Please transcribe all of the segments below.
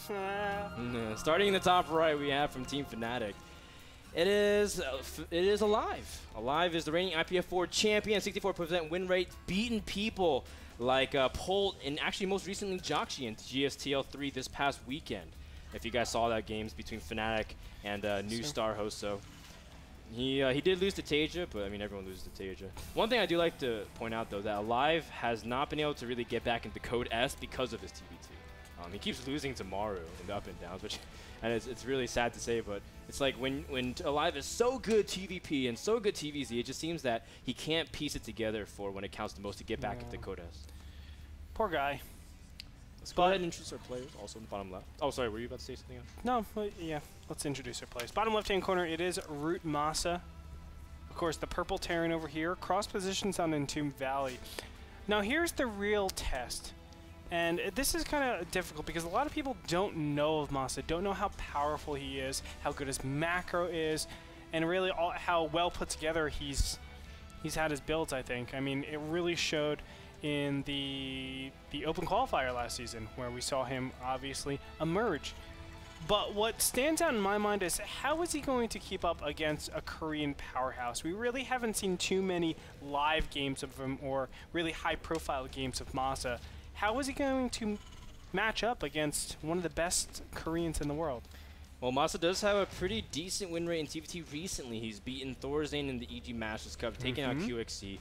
Starting in the top right, we have from Team Fnatic. It is Alive. Alive is the reigning IPF4 champion, 64% win rate, beaten people like Polt and actually most recently Joxi in GSTL3 this past weekend. If you guys saw that games between Fnatic and New Star Hoso. He did lose to Tasia, but I mean everyone loses to Tasia. One thing I do like to point out though, that Alive has not been able to really get back into Code S because of his TVT. He keeps losing to Maru in the up and downs, and it's really sad to say, but it's like when Alive is so good TVP and so good TVZ, it just seems that he can't piece it together for when it counts the most to get back into Code S. Poor guy. Let's go ahead and introduce our players, also in the bottom left. Oh, sorry, were you about to say something else? No, yeah, let's introduce our players. Bottom left-hand corner, it is Root Masa. Of course, the purple Terran over here, cross positions on Entombed Valley. Now, here's the real test. And this is kind of difficult because a lot of people don't know of Masa, don't know how powerful he is, how good his macro is, and really how well put together he's had his builds, I think. I mean, it really showed in the open qualifier last season where we saw him obviously emerge. But what stands out in my mind is how is he going to keep up against a Korean powerhouse? We really haven't seen too many live games of him or really high-profile games of Masa. How is he going to match up against one of the best Koreans in the world? Well, Masa does have a pretty decent win rate in TVT recently. He's beaten Thorzane in the EG Masters Cup, taking out QXC.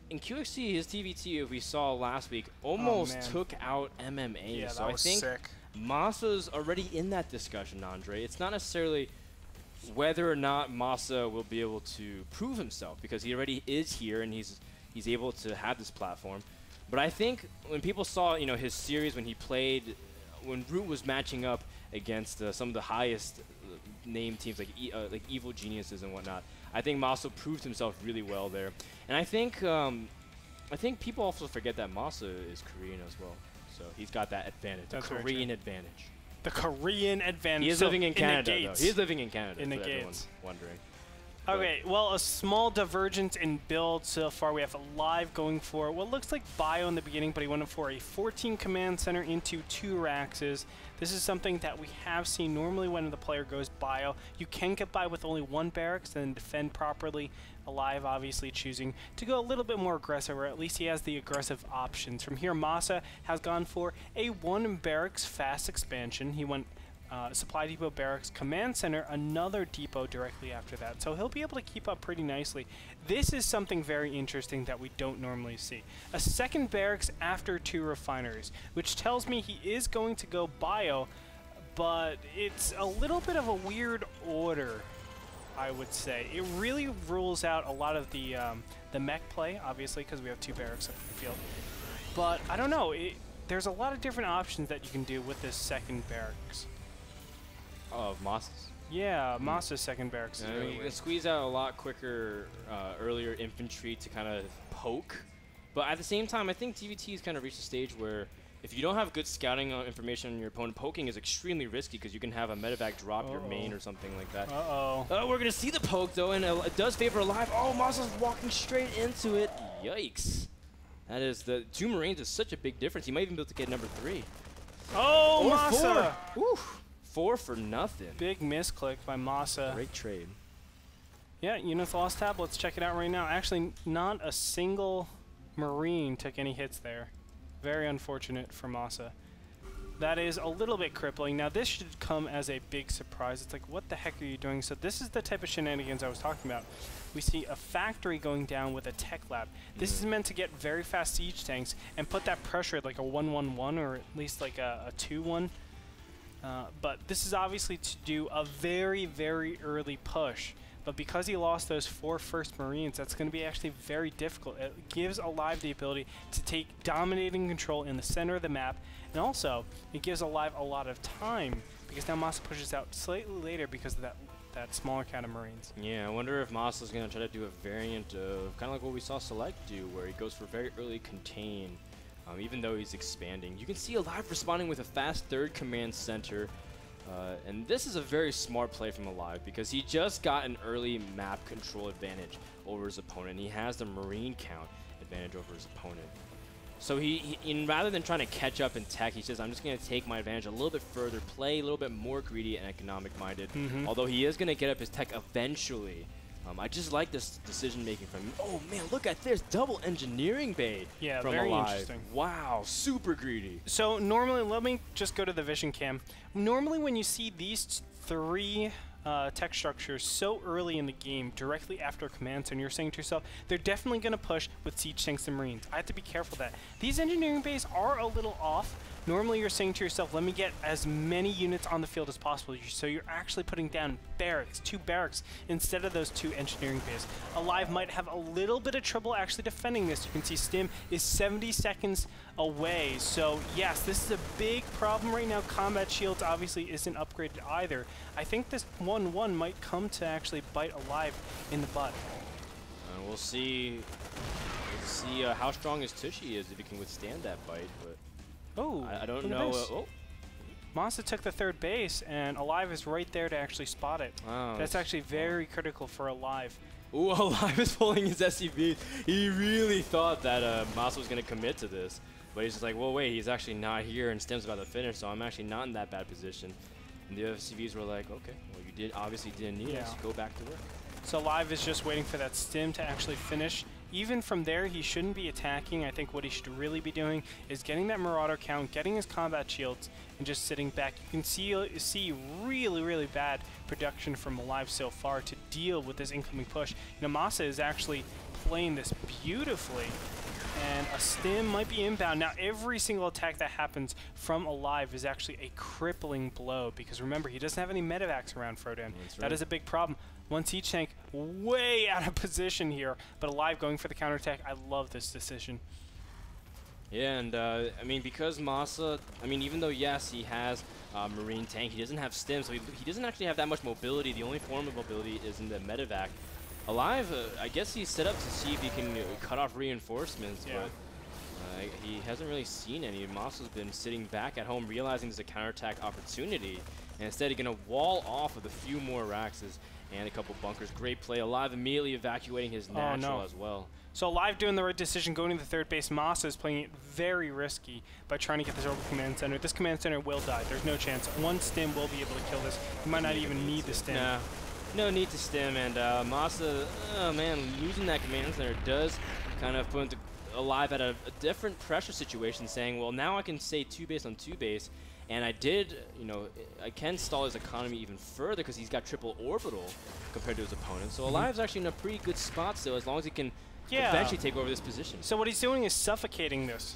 In QXC, his TVT, if we saw last week, almost took out MMA. Yeah, so that was I think sick. Masa's already in that discussion, Andre. It's not necessarily whether or not Masa will be able to prove himself, because he already is here and he's able to have this platform. But I think when people saw, his series when he played, when Root was matching up against some of the highest name teams like Evil Geniuses and whatnot, I think Masa proved himself really well there. And I think people also forget that Masa is Korean as well, so he's got that advantage, the Korean advantage. The Korean advantage. He is living in Canada, though. He is living in Canada. In the for everyone gates. Wondering. Okay, well, a small divergence in build so far. We have Alive going for what looks like Bio in the beginning, but he went for a 14 command center into 2 Raxes. This is something that we have seen normally when the player goes Bio. You can get by with only 1 barracks and defend properly. Alive obviously choosing to go a little bit more aggressive, or at least he has the aggressive options. From here, Masa has gone for a 1 barracks fast expansion. He went Supply Depot Barracks, Command Center, another depot directly after that. So he'll be able to keep up pretty nicely. This is something very interesting that we don't normally see. A 2nd Barracks after 2 refineries, which tells me he is going to go Bio, but it's a little bit of a weird order, I would say. It really rules out a lot of the mech play, obviously, because we have 2 barracks up in the field. But I don't know. There's a lot of different options that you can do with this 2nd Barracks. Of Masa's. Yeah, Masa's 2nd barracks. You can squeeze out a lot quicker, earlier infantry to kind of poke. But at the same time, I think TVT has kind of reached a stage where if you don't have good scouting information on your opponent, poking is extremely risky because you can have a medevac drop your main or something like that. We're going to see the poke, though, and it does favor Alive. Oh, Masa's walking straight into it. Yikes. That is the 2 Marines is such a big difference. He might even be able to get number 3. Oh, Masa! 4. Woo. 4 for nothing. Big misclick by Masa. Great trade. Yeah, Newerth Lost tab. Let's check it out right now. Actually, not a single Marine took any hits there. Very unfortunate for Masa. That is a little bit crippling. Now, this should come as a big surprise. It's like, what the heck are you doing? So this is the type of shenanigans I was talking about. We see a factory going down with a tech lab. This is meant to get very fast siege tanks and put that pressure at like a 1-1-1 or at least like a 2-1. But this is obviously to do a very, very early push. But because he lost those 4 first Marines, that's going to be actually very difficult. It gives Alive the ability to take dominating control in the center of the map. And also, it gives Alive a lot of time, because now Masa pushes out slightly later because of that smaller count of Marines. Yeah, I wonder if Masa's going to try to do a variant of kind of like what we saw Select do, where he goes for very early contain. Even though he's expanding. You can see Alive responding with a fast 3rd command center. And this is a very smart play from Alive because he just got an early map control advantage over his opponent. He has the Marine count advantage over his opponent. So rather than trying to catch up in tech, he says, I'm just going to take my advantage a little bit further, play a little bit more greedy and economic-minded. Although he is going to get up his tech eventually. I just like this decision-making from him. Oh, man, look at this. Double engineering bait from very Alive. interesting. Wow, super greedy. So normally, let me just go to the vision cam. Normally when you see these 3 tech structures so early in the game, directly after commands, and you're saying to yourself, they're definitely going to push with siege tanks and marines. I have to be careful that these engineering bays are a little off. Normally you're saying to yourself, let me get as many units on the field as possible. So you're actually putting down barracks, 2 barracks, instead of those 2 engineering bays. Alive might have a little bit of trouble actually defending this. You can see Stim is 70 seconds away. So yes, this is a big problem right now. Combat shields obviously isn't upgraded either. I think this 1-1 might come to actually bite Alive in the butt. We'll see. We'll see how strong his Tushy is if he can withstand that bite. But oh, I don't know. Masa took the 3rd base, and Alive is right there to actually spot it. Wow, that's actually very critical for Alive. Ooh, Alive is pulling his SCV. He really thought that Masa was going to commit to this. But he's just like, well, wait, he's actually not here, and Stim's about to finish, so I'm actually not in that bad position. And the SCVs were like, okay, well, you obviously didn't need us. Go back to work. So Alive is just waiting for that Stim to actually finish. Even from there, he shouldn't be attacking. I think what he should really be doing is getting that Marauder count, getting his combat shields, and just sitting back. You can see really, really bad production from Alive so far to deal with this incoming push. You know, Masa is actually playing this beautifully, and a Stim might be inbound. Now, every single attack that happens from Alive is actually a crippling blow, because remember, he doesn't have any medevacs around Frodan. That is a big problem. One siege tank way out of position here, but Alive going for the counterattack. I love this decision. Yeah, and I mean, because Masa, I mean, even though, yes, he has Marine tank, he doesn't have Stim, so he doesn't actually have that much mobility. The only form of mobility is in the medevac. Alive, I guess he's set up to see if he can cut off reinforcements, but he hasn't really seen any. Masa's been sitting back at home, realizing there's a counterattack opportunity, and instead he's going to wall off with a few more Raxes and a couple bunkers. Great play. Alive immediately evacuating his natural as well. So Alive doing the right decision, going to the 3rd base. Masa is playing it very risky by trying to get this over command center. This command center will die. There's no chance. One Stim will be able to kill this. He might not even need the Stim. Nah, no need to Stim, and Masa, oh man, losing that command center does kind of put Alive at a different pressure situation, saying, well, now I can stay 2 base on 2 base. And I did, you know, I can stall his economy even further because he's got triple orbital compared to his opponent. So Alive's actually in a pretty good spot still, as long as he can eventually take over this position. So what he's doing is suffocating this.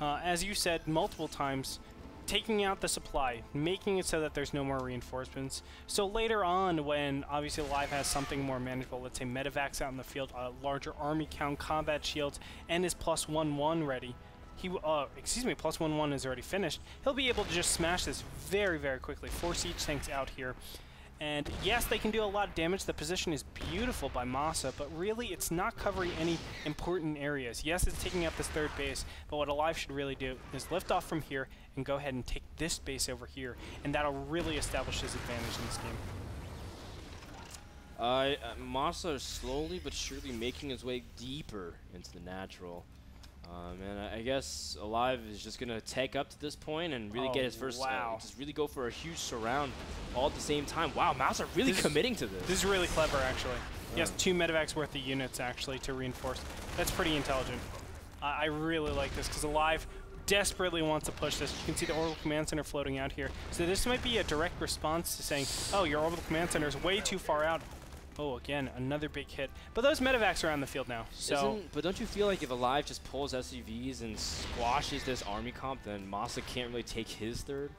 As you said multiple times, taking out the supply, making it so that there's no more reinforcements. So later on, when obviously Alive has something more manageable, let's say medevacs out in the field, a larger army count, combat shields, and his +1/1 ready, +1/1 is already finished. He'll be able to just smash this very, very quickly. 4 siege tanks out here. And yes, they can do a lot of damage. The position is beautiful by Masa, but really it's not covering any important areas. Yes, it's taking up this 3rd base, but what Alive should really do is lift off from here and go ahead and take this base over here, and that'll really establish his advantage in this game. Masa is slowly but surely making his way deeper into the natural. And I guess Alive is just going to take up to this point and really get his first, just really go for a huge surround all at the same time. Wow, Masa really committing to this. This is really clever, actually. He has 2 medevacs worth of units, actually, to reinforce. That's pretty intelligent. I really like this, because Alive desperately wants to push this. You can see the orbital command center floating out here. So this might be a direct response to saying, oh, your orbital command center is way too far out. Oh, again, another big hit. But those medevacs are on the field now. So, but don't you feel like if Alive just pulls SCVs and squashes this army comp, then Masa can't really take his 3rd?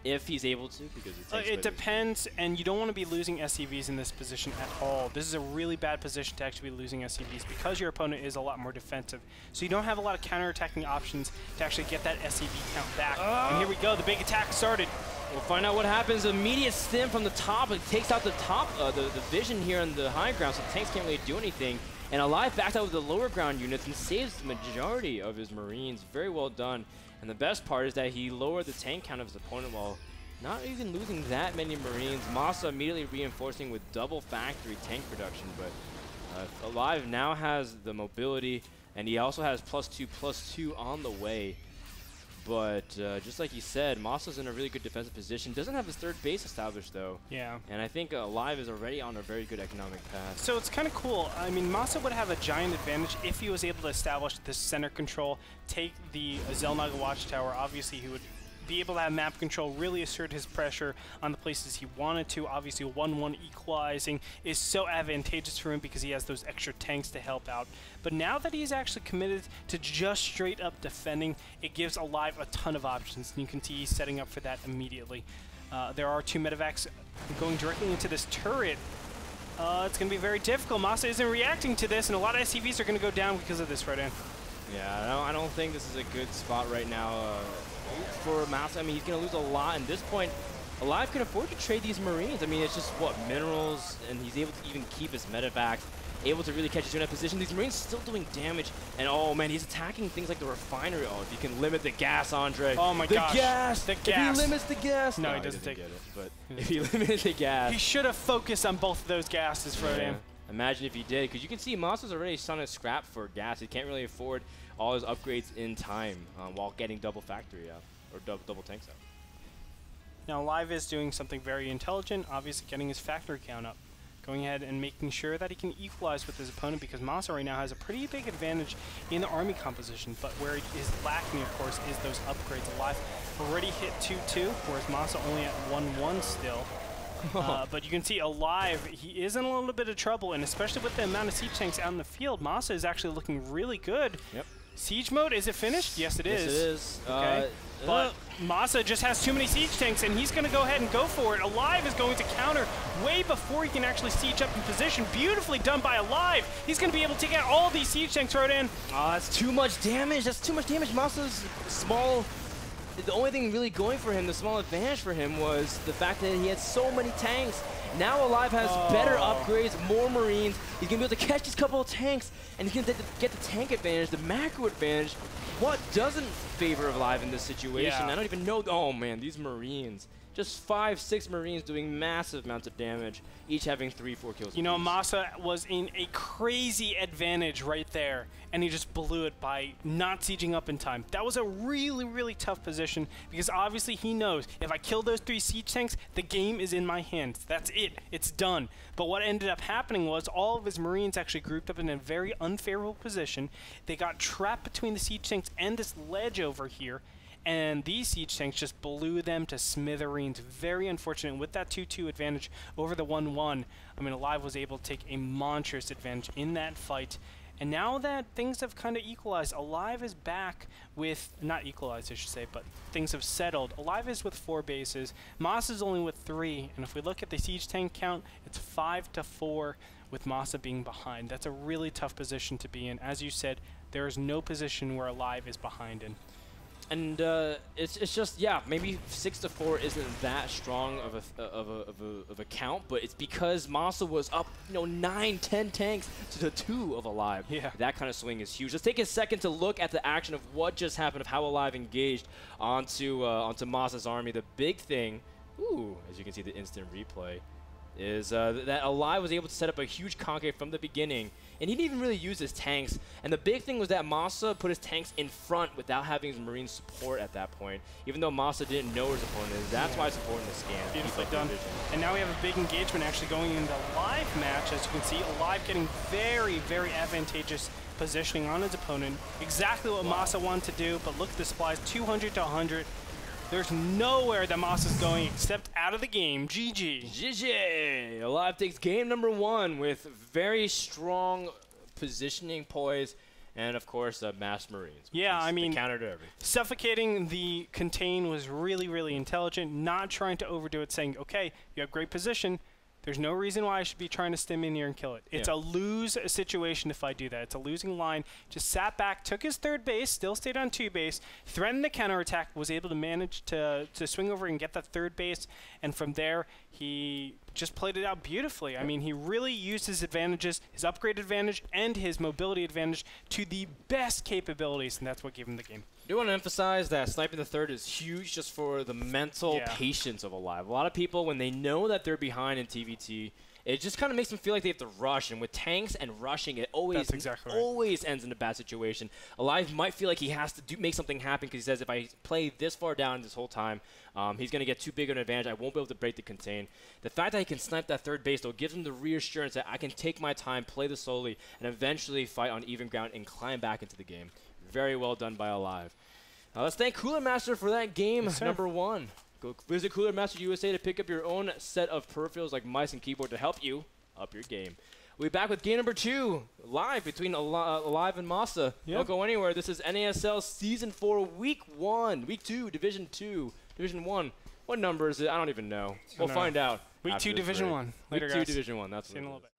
If he's able to, because it depends, and you don't want to be losing SCVs in this position at all. This is a really bad position to actually be losing SCVs because your opponent is a lot more defensive. So you don't have a lot of counterattacking options to actually get that SCV count back. And here we go, the big attack started. We'll find out what happens. Immediate Stim from the top. It takes out the top, the vision here on the high ground, so the tanks can't really do anything. And Alive backed out with the lower ground units and saves the majority of his Marines. Very well done. And the best part is that he lowered the tank count of his opponent while not even losing that many Marines. Masa immediately reinforcing with double factory tank production, but Alive now has the mobility And he also has +2/+2 on the way. But just like you said, Masa's in a really good defensive position. Doesn't have his third base established, though. Yeah. And I think Live is already on a very good economic path. So it's kind of cool. I mean, Masa would have a giant advantage if he was able to establish this center control, take the Zelnaga Watchtower. Obviously, he would be able to have map control, really assert his pressure on the places he wanted to. Obviously, 1-1 equalizing is so advantageous for him because he has those extra tanks to help out. But now that he's actually committed to just straight up defending, it gives Alive a ton of options. And you can see he's setting up for that immediately. There are 2 medevacs going directly into this turret. It's going to be very difficult. Masa isn't reacting to this, and a lot of SCVs are going to go down because of this, Frodan. Yeah, I don't think this is a good spot right now for Masa. I mean, he's going to lose a lot. At this point, Alive can afford to trade these Marines. I mean, it's just, what, minerals, and he's able to even keep his medevacs, able to really catch his own position. These Marines still doing damage, and oh man, he's attacking things like the refinery. Oh, if you can limit the gas, Andre. Oh my gosh. The gas! If he limits the gas. No, he doesn't take it. But if he limits the gas. He should have focused on both of those gases, Frodan. Yeah. Imagine if he did, because you can see Masa's already starting to scrap for gas. He can't really afford all his upgrades in time while getting double factory out, or double tanks out. Now, Live is doing something very intelligent, obviously getting his factory count up. Going ahead and making sure that he can equalize with his opponent, because Masa right now has a pretty big advantage in the army composition, but where he is lacking, of course, is those upgrades. Alive already hit 2-2, whereas Masa only at 1-1 still. But you can see Alive, he is in a little bit of trouble, and especially with the amount of siege tanks out in the field, Masa is actually looking really good. Yep. Siege mode, is it finished? Yes, it is. Yes, it is. Okay. But Masa just has too many siege tanks, and he's going to go ahead and go for it. Alive is going to counter way before he can actually siege up in position. Beautifully done by Alive. He's going to be able to take out all these siege tanks, Frodan. That's too much damage. That's too much damage. Masa's small. The only thing really going for him, the small advantage for him, was the fact that he had so many tanks. Now Alive has better upgrades, more Marines. He's going to be able to catch these couple of tanks, and he's going to get the tank advantage, the macro advantage. What doesn't favor Alive in this situation? Yeah. I don't even know. Oh, man, these Marines. Just 5-6 Marines doing massive amounts of damage, each having 3-4 kills. You know, Masa was in a crazy advantage right there, and he just blew it by not sieging up in time. That was a really, really tough position, because obviously he knows if I kill those 3 siege tanks, the game is in my hands. That's it. It's done. But what ended up happening was all of his Marines actually grouped up in a very unfavorable position. They got trapped between the siege tanks and this ledge over here, and these siege tanks just blew them to smithereens. Very unfortunate. With that 2-2 advantage over the 1-1, I mean, Alive was able to take a monstrous advantage in that fight. And now that things have kind of equalized, Alive is back with, not equalized I should say, but things have settled. Alive is with 4 bases. Masa is only with 3. And if we look at the siege tank count, it's 5-4 with Masa being behind. That's a really tough position to be in. As you said, there is no position where Alive is behind in. And it's just, yeah, maybe 6-4 isn't that strong of a count, but it's because Masa was up, 9-10 tanks to the 2 of Alive. Yeah. That kind of swing is huge. Let's take a second to look at the action of what just happened, of how Alive engaged onto Masa's army. The big thing, as you can see the instant replay, is that Alive was able to set up a huge concave from the beginning, and he didn't even really use his tanks. And the big thing was that Masa put his tanks in front without having his Marine support at that point, even though Masa didn't know where his opponent is. That's why it's important to scan. Beautifully done. And now we have a big engagement actually going into the live match. As you can see, Alive getting very, very advantageous positioning on his opponent. Exactly what Masa wanted to do, but look at the supplies, 200 to 100. There's nowhere that Masa's going except out of the game. GG. GG. Alive takes game number 1 with very strong positioning, poise, and of course mass Marines. Yeah, I mean, counter to everything. Suffocating the contain was really, really intelligent. Not trying to overdo it, saying, okay, you have great position. There's no reason why I should be trying to stim in here and kill it. It's a lose situation if I do that. It's a losing line. Just sat back, took his 3rd base, still stayed on 2 base, threatened the counterattack, was able to manage to swing over and get that 3rd base, and from there he just played it out beautifully. I mean, he really used his advantages, his upgrade advantage and his mobility advantage to the best capabilities, and that's what gave him the game. I do want to emphasize that sniping the 3rd is huge just for the mental patience of Alive. A lot of people, when they know that they're behind in TVT it just kind of makes them feel like they have to rush. And with tanks and rushing, it always always ends in a bad situation. Alive might feel like he has to make something happen because he says, if I play this far down this whole time, he's going to get too big of an advantage. I won't be able to break the contain. The fact that he can snipe that third base, though, gives him the reassurance that I can take my time, play this slowly, and eventually fight on even ground and climb back into the game. Very well done by Alive. Let's thank Cooler Master for that game number 1. Go visit Cooler Master USA to pick up your own set of peripherals like mice and keyboard to help you up your game. We'll be back with game number 2, live between Alive and Masa. Yep. Don't go anywhere. This is NASL Season 4, Week 1, Week 2, Division 2, Division 1. What number is it? I don't even know. We'll find out. Week 2, Division 1. Week Later, 2, guys. Division 1. That's See you in a little bit.